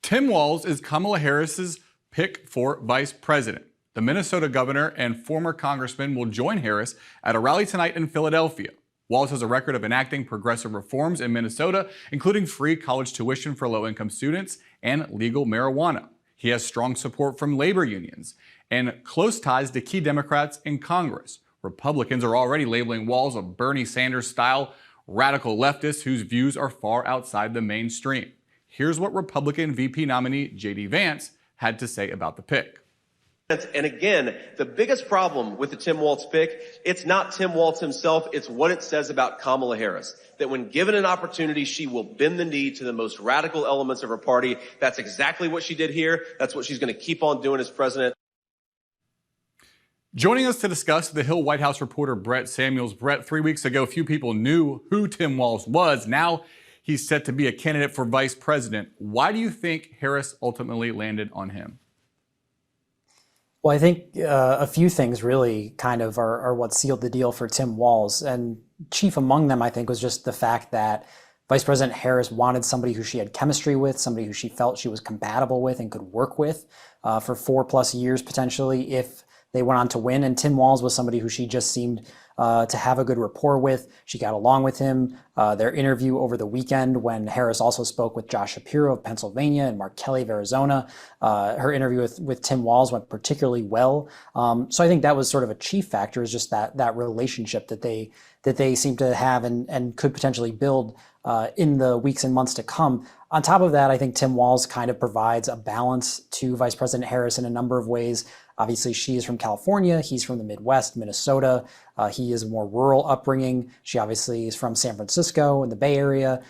Tim Walz is Kamala Harris's pick for vice president. The Minnesota governor and former congressman will join Harris at a rally tonight in Philadelphia. Walz has a record of enacting progressive reforms in Minnesota, including free college tuition for low-income students and legal marijuana. He has strong support from labor unions and close ties to key Democrats in Congress. Republicans are already labeling Walz a Bernie Sanders-style radical leftist whose views are far outside the mainstream. Here's what Republican VP nominee J.D. Vance had to say about the pick. And again, the biggest problem with the Tim Walz pick, it's not Tim Walz himself, it's what it says about Kamala Harris. That when given an opportunity, she will bend the knee to the most radical elements of her party. That's exactly what she did here. That's what she's going to keep on doing as president. Joining us to discuss, the Hill White House reporter Brett Samuels. Brett, 3 weeks ago, few people knew who Tim Walz was. Now he's set to be a candidate for vice president. Why do you think Harris ultimately landed on him? Well, I think a few things really kind of are what sealed the deal for Tim Walz. And chief among them, I think, was just the fact that Vice President Harris wanted somebody who she had chemistry with, somebody who she felt she was compatible with and could work with for 4+ years potentially if they went on to win. And Tim Walz was somebody who she just seemed to have a good rapport with. She got along with him. Their interview over the weekend, when Harris also spoke with Josh Shapiro of Pennsylvania and Mark Kelly of Arizona, her interview with Tim Walz went particularly well. So I think that was sort of a chief factor, is just that relationship that they seem to have and could potentially build in the weeks and months to come. On top of that, I think Tim Walz kind of provides a balance to Vice President Harris in a number of ways. Obviously, she is from California. He's from the Midwest, Minnesota. He is a more rural upbringing. She obviously is from San Francisco in the Bay Area.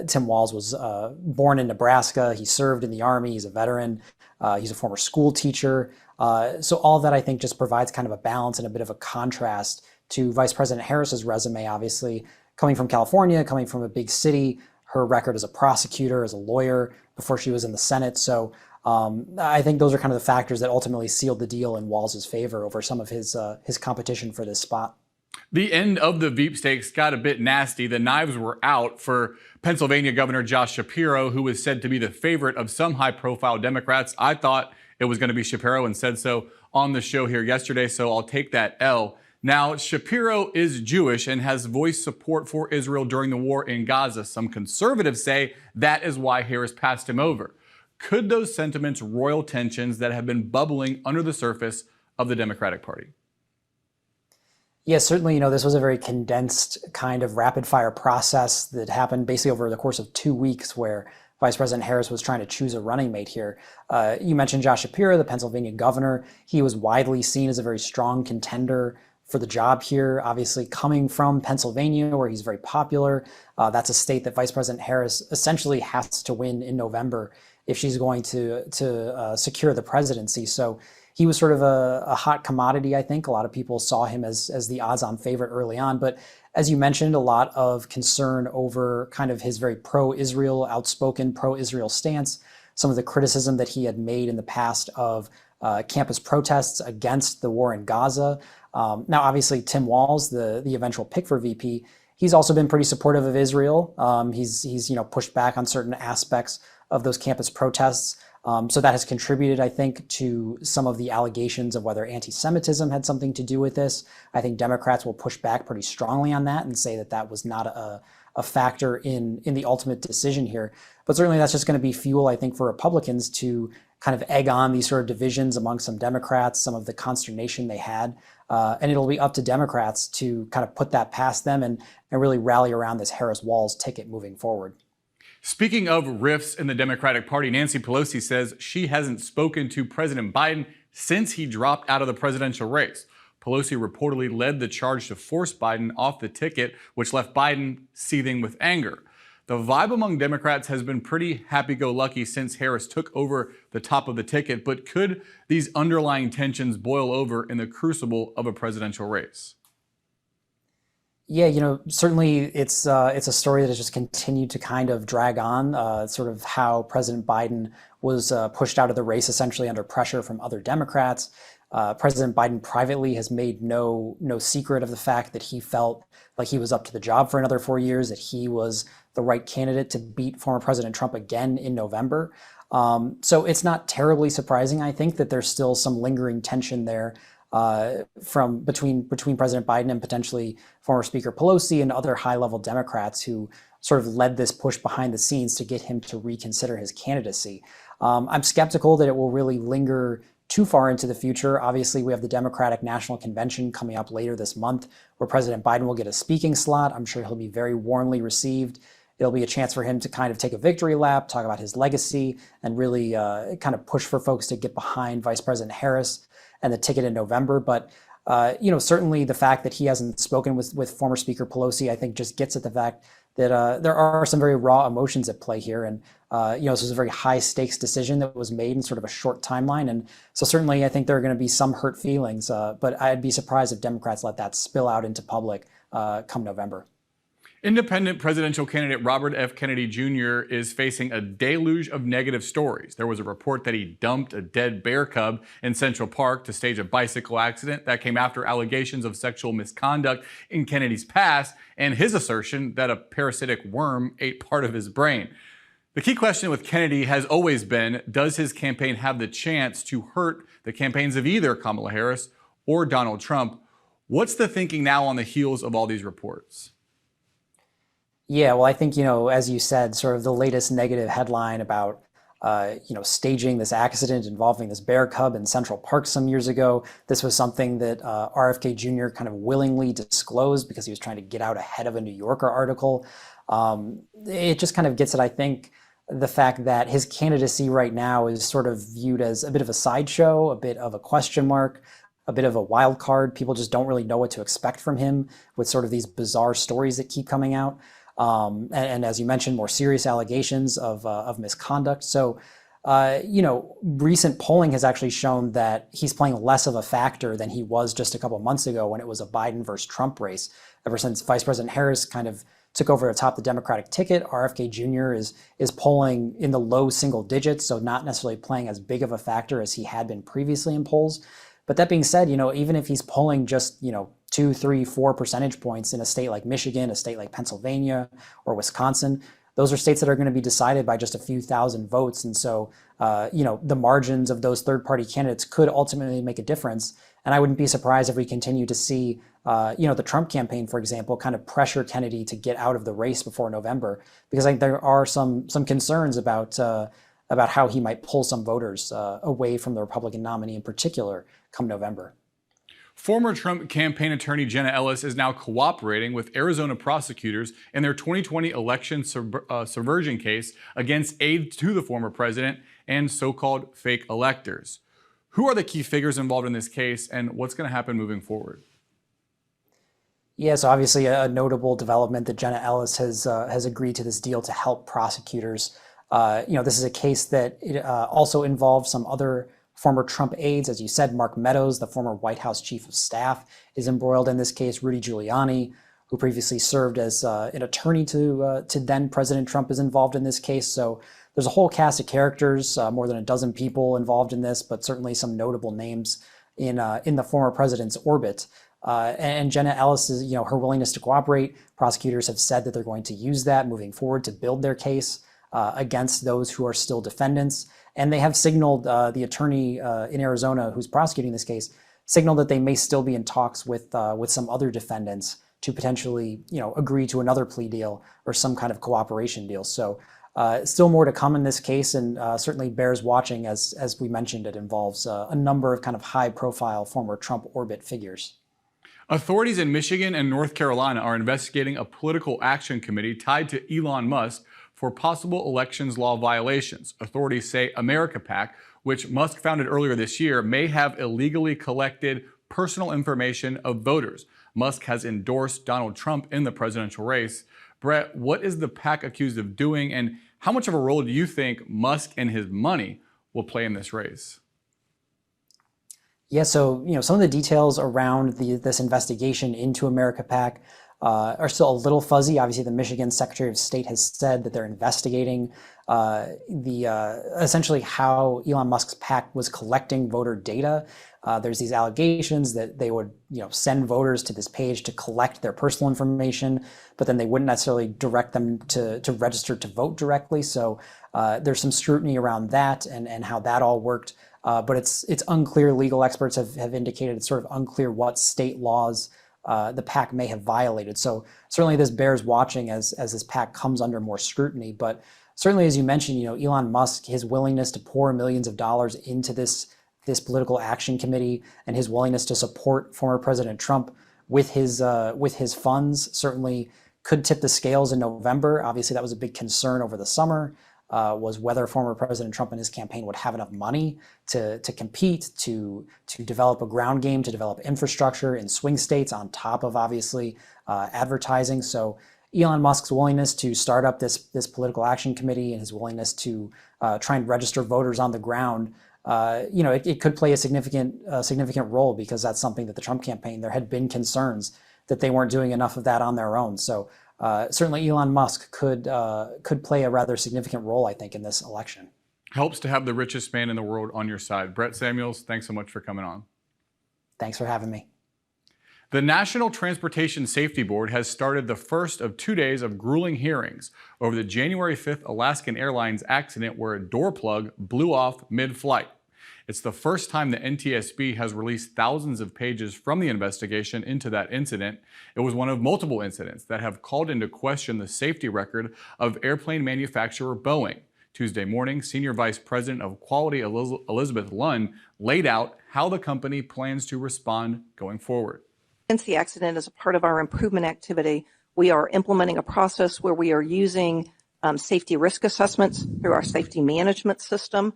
Tim Walz was born in Nebraska. He served in the Army. He's a veteran. He's a former school teacher. So all of that, I think, just provides kind of a balance and a bit of a contrast to Vice President Harris's resume, obviously. Coming from California, coming from a big city, her record as a prosecutor, as a lawyer before she was in the Senate. So I think those are kind of the factors that ultimately sealed the deal in Walz's favor over some of his competition for this spot. The end of the Veep stakes got a bit nasty. The knives were out for Pennsylvania Governor Josh Shapiro, who was said to be the favorite of some high-profile Democrats. I thought it was going to be Shapiro and said so on the show here yesterday, so I'll take that L. Now, Shapiro is Jewish and has voiced support for Israel during the war in Gaza. Some conservatives say that is why Harris passed him over. Could those sentiments roil tensions that have been bubbling under the surface of the Democratic Party? Yes, certainly, this was a very condensed kind of rapid fire process that happened basically over the course of 2 weeks, where Vice President Harris was trying to choose a running mate here. You mentioned Josh Shapiro, the Pennsylvania governor. He was widely seen as a very strong contender for the job here, obviously coming from Pennsylvania, where he's very popular. That's a state that Vice President Harris essentially has to win in November if she's going to secure the presidency. So he was sort of a hot commodity, I think. A lot of people saw him as the odds-on favorite early on. But as you mentioned, a lot of concern over kind of his very pro-Israel, outspoken pro-Israel stance, some of the criticism that he had made in the past of campus protests against the war in Gaza. Now, obviously, Tim Walz, the eventual pick for VP, he's also been pretty supportive of Israel. He's pushed back on certain aspects of those campus protests. So that has contributed, I think, to some of the allegations of whether anti-Semitism had something to do with this. I think Democrats will push back pretty strongly on that and say that that was not a factor in the ultimate decision here. But certainly that's just going to be fuel, I think, for Republicans to kind of egg on these sort of divisions among some Democrats, some of the consternation they had. And it'll be up to Democrats to kind of put that past them and really rally around this Harris-Walz ticket moving forward. Speaking of rifts in the Democratic Party, Nancy Pelosi says she hasn't spoken to President Biden since he dropped out of the presidential race. Pelosi reportedly led the charge to force Biden off the ticket, which left Biden seething with anger. The vibe among Democrats has been pretty happy-go-lucky since Harris took over the top of the ticket, but could these underlying tensions boil over in the crucible of a presidential race? Yeah, certainly it's a story that has just continued to kind of drag on, sort of how President Biden was pushed out of the race essentially under pressure from other Democrats. President Biden privately has made no secret of the fact that he felt like he was up to the job for another 4 years, that he was the right candidate to beat former President Trump again in November. So it's not terribly surprising, I think, that there's still some lingering tension there from between President Biden and potentially former Speaker Pelosi and other high-level Democrats who sort of led this push behind the scenes to get him to reconsider his candidacy. I'm skeptical that it will really linger too far into the future. Obviously, we have the Democratic National Convention coming up later this month, where President Biden will get a speaking slot. I'm sure he'll be very warmly received. It'll be a chance for him to kind of take a victory lap, talk about his legacy, and really kind of push for folks to get behind Vice President Harris and the ticket in November. But certainly the fact that he hasn't spoken with former Speaker Pelosi, I think just gets at the fact that there are some very raw emotions at play here. And, this was a very high stakes decision that was made in sort of a short timeline. And so certainly I think there are going to be some hurt feelings, but I'd be surprised if Democrats let that spill out into public come November. Independent presidential candidate Robert F. Kennedy Jr. is facing a deluge of negative stories. There was a report that he dumped a dead bear cub in Central Park to stage a bicycle accident. That came after allegations of sexual misconduct in Kennedy's past and his assertion that a parasitic worm ate part of his brain. The key question with Kennedy has always been, does his campaign have the chance to hurt the campaigns of either Kamala Harris or Donald Trump? What's the thinking now on the heels of all these reports? Yeah, well, I think, as you said, sort of the latest negative headline about, staging this accident involving this bear cub in Central Park some years ago. This was something that RFK Jr. kind of willingly disclosed because he was trying to get out ahead of a New Yorker article. It just kind of gets at, I think, the fact that his candidacy right now is sort of viewed as a bit of a sideshow, a bit of a question mark, a bit of a wild card. People just don't really know what to expect from him with sort of these bizarre stories that keep coming out. And as you mentioned, more serious allegations of misconduct. So, recent polling has actually shown that he's playing less of a factor than he was just a couple of months ago when it was a Biden versus Trump race. Ever since Vice President Harris kind of took over atop the Democratic ticket, RFK Jr. is polling in the low single digits, so not necessarily playing as big of a factor as he had been previously in polls. But that being said, even if he's polling just, 2, 3, 4 percentage points in a state like Michigan, a state like Pennsylvania or Wisconsin, those are states that are going to be decided by just a few thousand votes. And so, the margins of those third-party candidates could ultimately make a difference. And I wouldn't be surprised if we continue to see, the Trump campaign, for example, kind of pressure Kennedy to get out of the race before November, because I think there are some concerns about how he might pull some voters away from the Republican nominee in particular come November. Former Trump campaign attorney Jenna Ellis is now cooperating with Arizona prosecutors in their 2020 election subversion case against aides to the former president and so-called fake electors. Who are the key figures involved in this case, and what's going to happen moving forward? Yeah, so obviously a notable development that Jenna Ellis has agreed to this deal to help prosecutors. This is a case that also involves some other former Trump aides. As you said, Mark Meadows, the former White House chief of staff, is embroiled in this case. Rudy Giuliani, who previously served as an attorney to then President Trump, is involved in this case. So there's a whole cast of characters, more than a dozen people involved in this, but certainly some notable names in the former president's orbit. And Jenna Ellis is, her willingness to cooperate. Prosecutors have said that they're going to use that moving forward to build their case against those who are still defendants. And they have signaled, the attorney in Arizona who's prosecuting this case, signaled that they may still be in talks with some other defendants to potentially, agree to another plea deal or some kind of cooperation deal. So still more to come in this case, and certainly bears watching. As we mentioned, it involves a number of kind of high-profile former Trump orbit figures. Authorities in Michigan and North Carolina are investigating a political action committee tied to Elon Musk for possible elections law violations. Authorities say America PAC, which Musk founded earlier this year, may have illegally collected personal information of voters. Musk has endorsed Donald Trump in the presidential race. Brett, what is the PAC accused of doing, and how much of a role do you think Musk and his money will play in this race? Yeah, so some of the details around this investigation into America PAC are still a little fuzzy. Obviously, the Michigan Secretary of State has said that they're investigating essentially how Elon Musk's PAC was collecting voter data. There's these allegations that they would, send voters to this page to collect their personal information, but then they wouldn't necessarily direct them to register to vote directly. So there's some scrutiny around that and how that all worked. But it's unclear. Legal experts have indicated it's sort of unclear what state laws the PAC may have violated. So certainly this bears watching as this PAC comes under more scrutiny. But certainly, as you mentioned, Elon Musk, his willingness to pour millions of dollars into this political action committee and his willingness to support former President Trump with his funds certainly could tip the scales in November. Obviously, that was a big concern over the summer. Was whether former President Trump and his campaign would have enough money to compete, to develop a ground game, to develop infrastructure in swing states on top of obviously advertising. So Elon Musk's willingness to start up this political action committee and his willingness to try and register voters on the ground, it could play a significant role, because that's something that the Trump campaign, there had been concerns that they weren't doing enough of that on their own. So certainly Elon Musk could play a rather significant role, I think, in this election. Helps to have the richest man in the world on your side. Brett Samuels, thanks so much for coming on. Thanks for having me. The National Transportation Safety Board has started the first of 2 days of grueling hearings over the January 5th Alaskan Airlines accident where a door plug blew off mid-flight. It's the first time the NTSB has released thousands of pages from the investigation into that incident. It was one of multiple incidents that have called into question the safety record of airplane manufacturer Boeing. Tuesday morning, Senior Vice President of Quality Elizabeth Lund laid out how the company plans to respond going forward. Since the accident is a part of our improvement activity, we are implementing a process where we are using safety risk assessments through our safety management system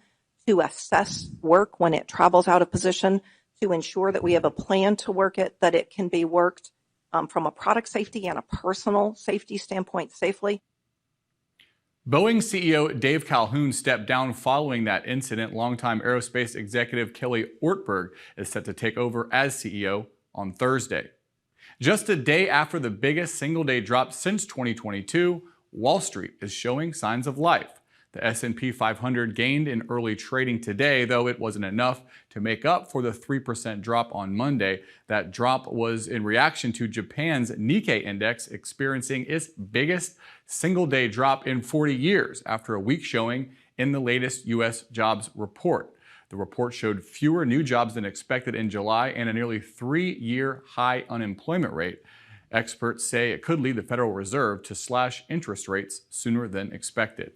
to assess work when it travels out of position, to ensure that we have a plan to work it, that it can be worked from a product safety and a personal safety standpoint safely. Boeing CEO Dave Calhoun stepped down following that incident. Longtime aerospace executive Kelly Ortberg is set to take over as CEO on Thursday. Just a day after the biggest single-day drop since 2022, Wall Street is showing signs of life. The S&P 500 gained in early trading today, though it wasn't enough to make up for the 3% drop on Monday. That drop was in reaction to Japan's Nikkei index experiencing its biggest single-day drop in 40 years after a weak showing in the latest U.S. jobs report. The report showed fewer new jobs than expected in July and a nearly 3-year high unemployment rate. Experts say it could lead the Federal Reserve to slash interest rates sooner than expected.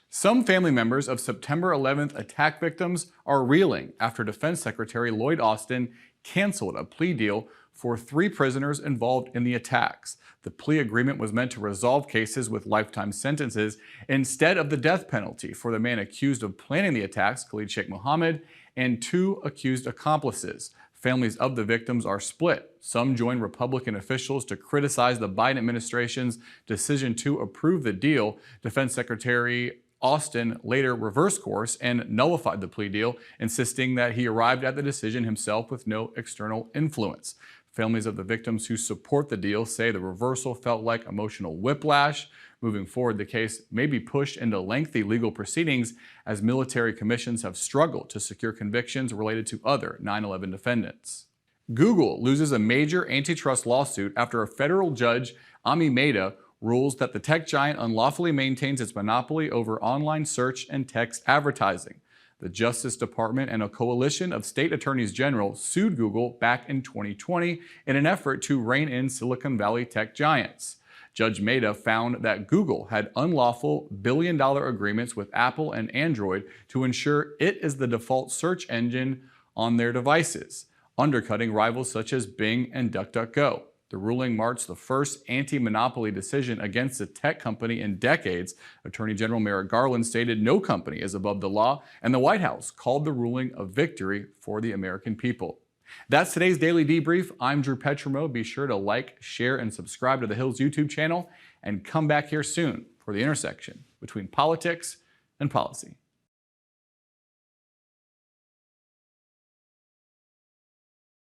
Some family members of September 11th attack victims are reeling after Defense Secretary Lloyd Austin canceled a plea deal for 3 prisoners involved in the attacks. The plea agreement was meant to resolve cases with lifetime sentences instead of the death penalty for the man accused of planning the attacks, Khalid Sheikh Mohammed, and 2 accused accomplices. Families of the victims are split. Some join Republican officials to criticize the Biden administration's decision to approve the deal. Defense Secretary Austin later reversed course and nullified the plea deal, insisting that he arrived at the decision himself with no external influence. Families of the victims who support the deal say the reversal felt like emotional whiplash. Moving forward, the case may be pushed into lengthy legal proceedings as military commissions have struggled to secure convictions related to other 9/11 defendants. Google loses a major antitrust lawsuit after a federal judge, Ami Maida, rules that the tech giant unlawfully maintains its monopoly over online search and text advertising. The Justice Department and a coalition of state attorneys general sued Google back in 2020 in an effort to rein in Silicon Valley tech giants. Judge Maida found that Google had unlawful billion-dollar agreements with Apple and Android to ensure it is the default search engine on their devices, undercutting rivals such as Bing and DuckDuckGo. The ruling marks the first anti-monopoly decision against a tech company in decades. Attorney General Merrick Garland stated no company is above the law, and the White House called the ruling a victory for the American people. That's today's Daily Debrief. I'm Drew Petrimoulx. Be sure to like, share, and subscribe to the Hill's YouTube channel, and come back here soon for the intersection between politics and policy.